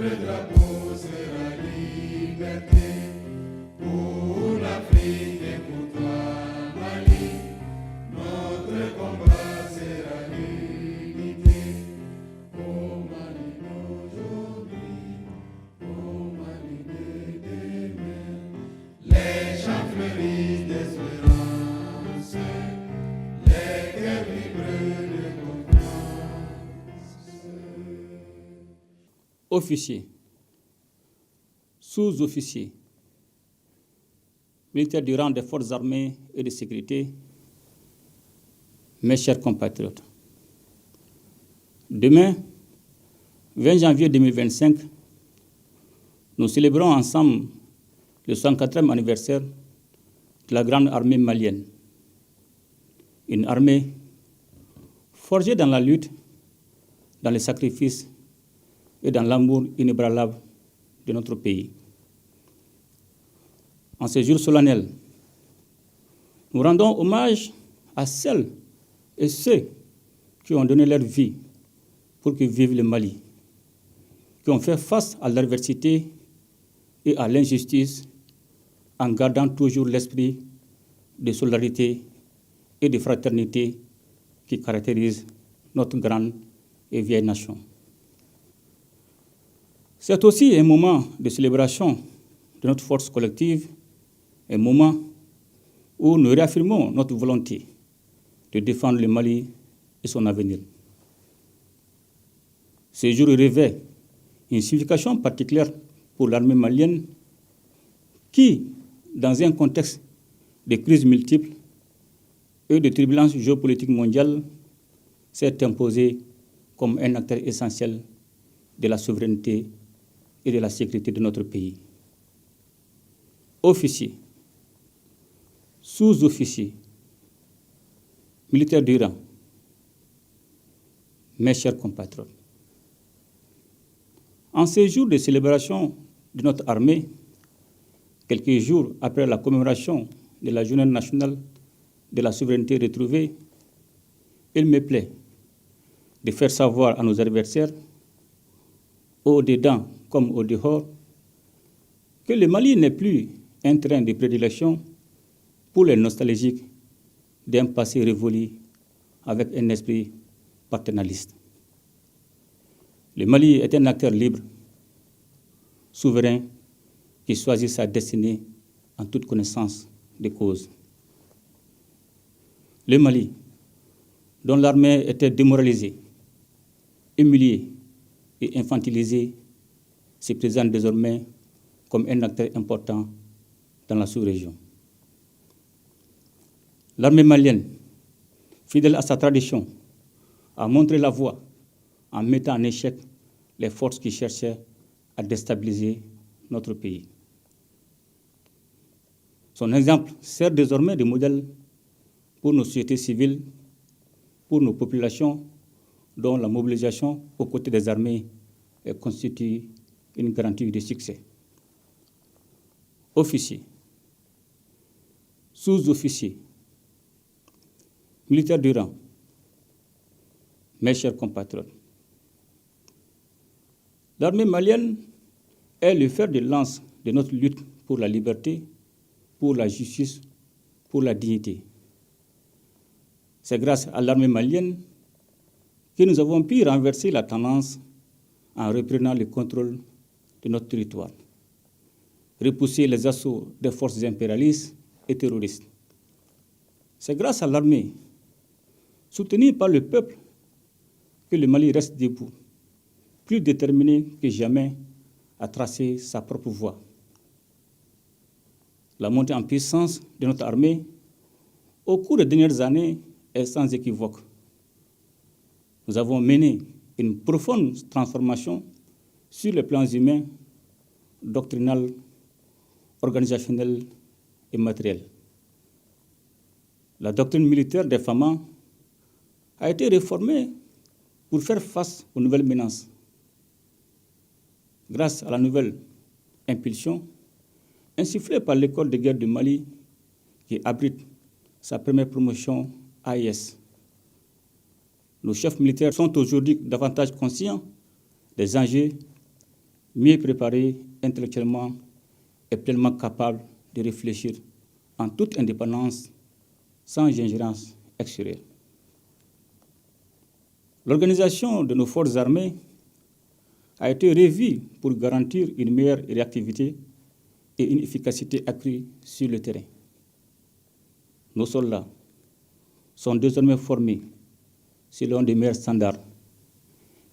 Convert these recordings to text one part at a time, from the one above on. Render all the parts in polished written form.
drapeau sera liberté pour l'Afrique et pour toi, Mali. Notre combat sera l'unité. Au Mali d'aujourd'hui, au Mali de demain, les champs fleurissent d'espérance, les cœurs vibrent de confiance. Officiers, sous-officiers, militaires du rang des forces armées et de sécurité, mes chers compatriotes. Demain, 20 janvier 2025, nous célébrons ensemble le 104e anniversaire de la grande armée malienne. Une armée forgée dans la lutte, dans les sacrifices et dans l'amour inébranlable de notre pays. En ce jour solennel, nous rendons hommage à celles et ceux qui ont donné leur vie pour que vive le Mali, qui ont fait face à l'adversité et à l'injustice en gardant toujours l'esprit de solidarité et de fraternité qui caractérise notre grande et vieille nation. C'est aussi un moment de célébration de notre force collective, un moment où nous réaffirmons notre volonté de défendre le Mali et son avenir. Ce jour revêt une signification particulière pour l'armée malienne qui, dans un contexte de crises multiples et de turbulences géopolitiques mondiales, s'est imposée comme un acteur essentiel de la souveraineté et de la sécurité de notre pays. Officiers, sous-officiers, militaires du rang, mes chers compatriotes, en ces jours de célébration de notre armée, quelques jours après la commémoration de la Journée nationale de la souveraineté retrouvée, il me plaît de faire savoir à nos adversaires, au-dedans comme au dehors, que le Mali n'est plus un terrain de prédilection pour les nostalgiques d'un passé révolu avec un esprit paternaliste. Le Mali est un acteur libre, souverain, qui choisit sa destinée en toute connaissance de cause. Le Mali, dont l'armée était démoralisée, humiliée et infantilisée, se présente désormais comme un acteur important dans la sous-région. L'armée malienne, fidèle à sa tradition, a montré la voie en mettant en échec les forces qui cherchaient à déstabiliser notre pays. Son exemple sert désormais de modèle pour nos sociétés civiles, pour nos populations, dont la mobilisation aux côtés des armées constitue une garantie de succès. Officiers, sous-officiers, militaires du rang, mes chers compatriotes, l'armée malienne est le fer de lance de notre lutte pour la liberté, pour la justice, pour la dignité. C'est grâce à l'armée malienne que nous avons pu renverser la tendance en reprenant le contrôle de notre territoire, repousser les assauts des forces impérialistes et terroristes. C'est grâce à l'armée, soutenue par le peuple, que le Mali reste debout, plus déterminé que jamais à tracer sa propre voie. La montée en puissance de notre armée au cours des dernières années est sans équivoque. Nous avons mené une profonde transformation sur les plans humains, doctrinal, organisationnel et matériel. La doctrine militaire des FAMA a été réformée pour faire face aux nouvelles menaces. Grâce à la nouvelle impulsion insufflée par l'école de guerre du Mali, qui abrite sa première promotion AIS. Nos chefs militaires sont aujourd'hui davantage conscients des enjeux mieux préparés intellectuellement et pleinement capables de réfléchir en toute indépendance, sans ingérence extérieure. L'organisation de nos forces armées a été revue pour garantir une meilleure réactivité et une efficacité accrue sur le terrain. Nos soldats sont désormais formés selon de meilleurs standards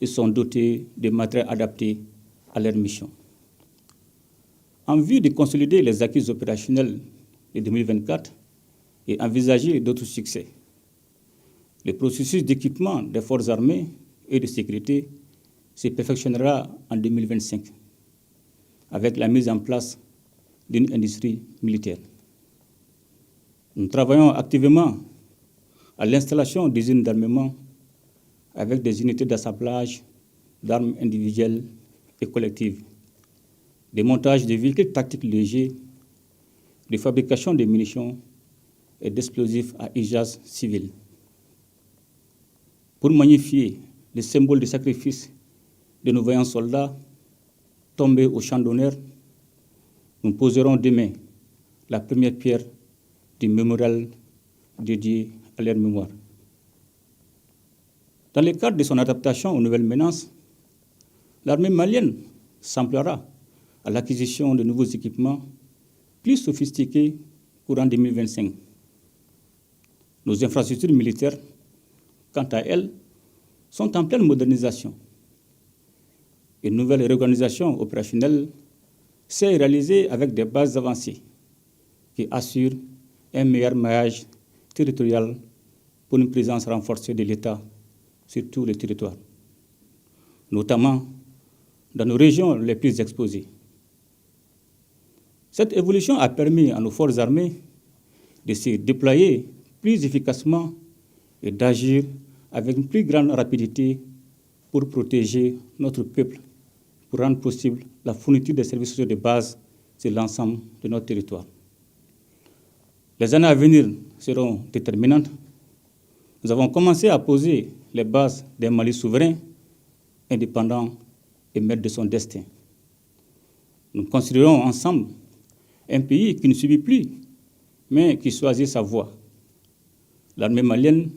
et sont dotés de matériel adapté à leur mission. En vue de consolider les acquis opérationnels de 2024 et envisager d'autres succès, le processus d'équipement des forces armées et de sécurité se perfectionnera en 2025 avec la mise en place d'une industrie militaire. Nous travaillons activement à l'installation d'usines d'armement avec des unités d'assemblage d'armes individuelles et collectives, des montages de véhicules tactiques légers, de fabrication de munitions et d'explosifs à usage civil. Pour magnifier le symbole de sacrifice de nos vaillants soldats tombés au champ d'honneur, nous poserons demain la première pierre du mémorial dédié à leur mémoire. Dans le cadre de son adaptation aux nouvelles menaces, l'armée malienne s'emploiera à l'acquisition de nouveaux équipements plus sophistiqués courant 2025. Nos infrastructures militaires, quant à elles, sont en pleine modernisation. Une nouvelle réorganisation opérationnelle s'est réalisée avec des bases avancées qui assurent un meilleur maillage territorial pour une présence renforcée de l'État sur tous les territoires, notamment dans nos régions les plus exposées. Cette évolution a permis à nos forces armées de se déployer plus efficacement et d'agir avec une plus grande rapidité pour protéger notre peuple, pour rendre possible la fourniture des services sociaux de base sur l'ensemble de notre territoire. Les années à venir seront déterminantes. Nous avons commencé à poser les bases d'un Mali souverain, indépendant et maître de son destin. Nous construirons ensemble un pays qui ne subit plus, mais qui choisit sa voie. L'armée malienne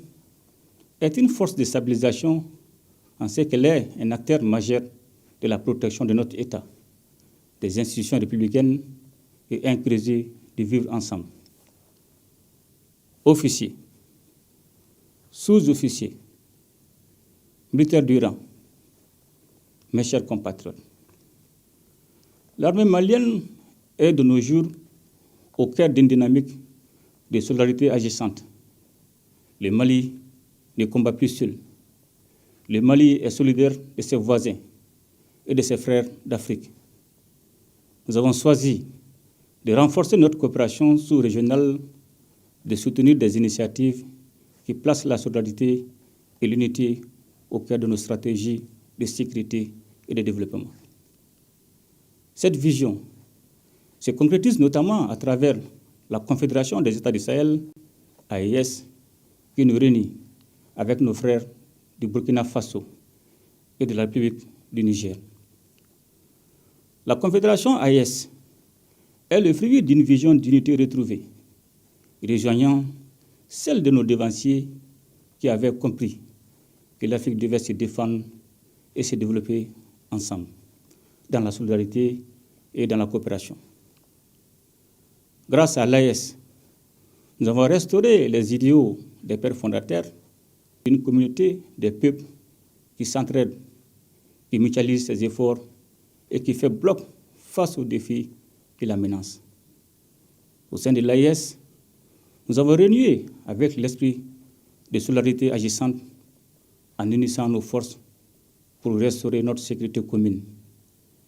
est une force de stabilisation en ce qu'elle est un acteur majeur de la protection de notre État, des institutions républicaines et un creuset de vivre ensemble. Officiers, sous-officiers, militaires du rang, mes chers compatriotes, l'armée malienne est de nos jours au cœur d'une dynamique de solidarité agissante. Le Mali ne combat plus seul. Le Mali est solidaire de ses voisins et de ses frères d'Afrique. Nous avons choisi de renforcer notre coopération sous-régionale, de soutenir des initiatives qui placent la solidarité et l'unité au cœur de nos stratégies de sécurité et de développement. Cette vision se concrétise notamment à travers la Confédération des États du Sahel, AES, qui nous réunit avec nos frères du Burkina Faso et de la République du Niger. La Confédération AES est le fruit d'une vision d'unité retrouvée, rejoignant celle de nos devanciers qui avaient compris que l'Afrique devait se défendre et se développer ensemble, dans la solidarité et dans la coopération. Grâce à l'AES, nous avons restauré les idéaux des pères fondateurs d'une communauté des peuples qui s'entraident, qui mutualisent ses efforts et qui fait bloc face aux défis qui la menacent. Au sein de l'AES, nous avons renoué avec l'esprit de solidarité agissante en unissant nos forces pour restaurer notre sécurité commune,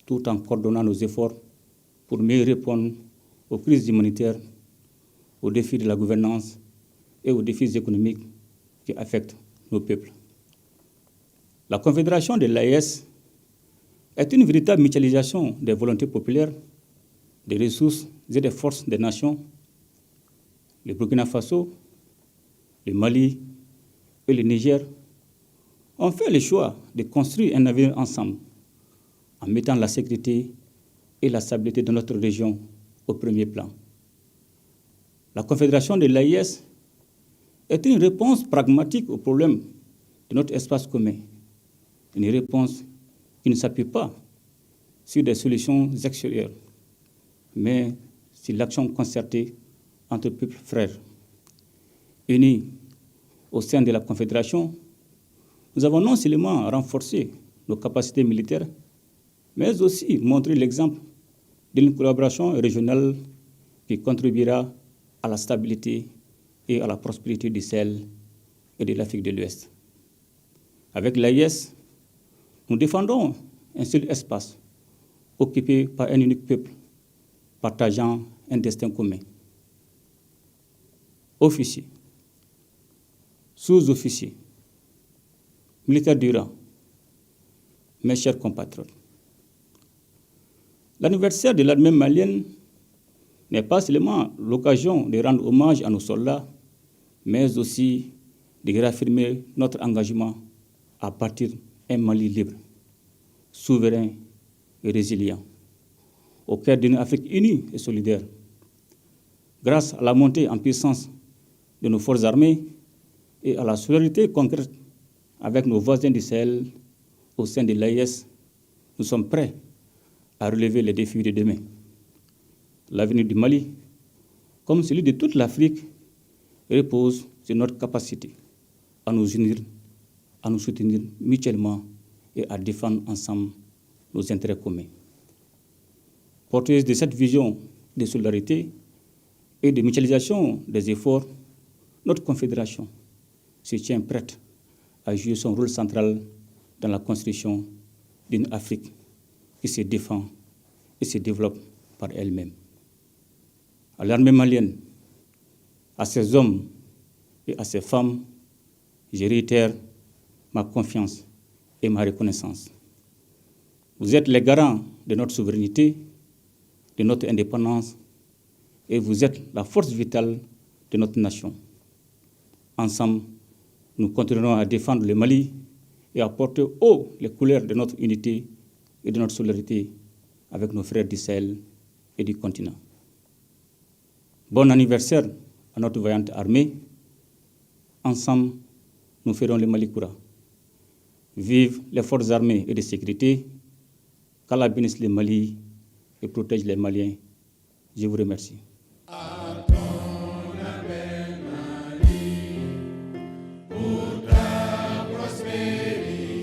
tout en coordonnant nos efforts pour mieux répondre aux crises humanitaires, aux défis de la gouvernance et aux défis économiques qui affectent nos peuples. La Confédération de l'AES est une véritable mutualisation des volontés populaires, des ressources et des forces des nations. Le Burkina Faso, le Mali et le Niger ont fait le choix de construire un avenir ensemble en mettant la sécurité et la stabilité de notre région au premier plan. La Confédération de l'AIS est une réponse pragmatique aux problèmes de notre espace commun. Une réponse qui ne s'appuie pas sur des solutions extérieures, mais sur l'action concertée entre peuples frères. Unis au sein de la Confédération, nous avons non seulement renforcé nos capacités militaires, mais aussi montré l'exemple d'une collaboration régionale qui contribuera à la stabilité et à la prospérité du Sahel et de l'Afrique de l'Ouest. Avec l'AIS, nous défendons un seul espace occupé par un unique peuple, partageant un destin commun. Officiers, sous-officiers, militaires du rang, mes chers compatriotes, l'anniversaire de l'armée malienne n'est pas seulement l'occasion de rendre hommage à nos soldats, mais aussi de réaffirmer notre engagement à bâtir un Mali libre, souverain et résilient, au cœur d'une Afrique unie et solidaire. Grâce à la montée en puissance de nos forces armées et à la solidarité concrète avec nos voisins du Sahel au sein de l'AIS, nous sommes prêts à relever les défis de demain. L'avenir du Mali, comme celui de toute l'Afrique, repose sur notre capacité à nous unir, à nous soutenir mutuellement et à défendre ensemble nos intérêts communs. Porteuse de cette vision de solidarité et de mutualisation des efforts, notre Confédération se tient prête à jouer son rôle central dans la construction d'une Afrique qui se défend et se développe par elle-même. À l'armée malienne, à ses hommes et à ses femmes, je réitère ma confiance et ma reconnaissance. Vous êtes les garants de notre souveraineté, de notre indépendance, et vous êtes la force vitale de notre nation. Ensemble, nous continuerons à défendre le Mali et à porter haut les couleurs de notre unité et de notre solidarité avec nos frères du Sahel et du continent. Bon anniversaire à notre vaillante armée. Ensemble, nous ferons le Mali Koura. Vive les forces armées et de sécurité. Qu'Allah bénisse le Mali et protège les Maliens. Je vous remercie. Pour ta prospérité,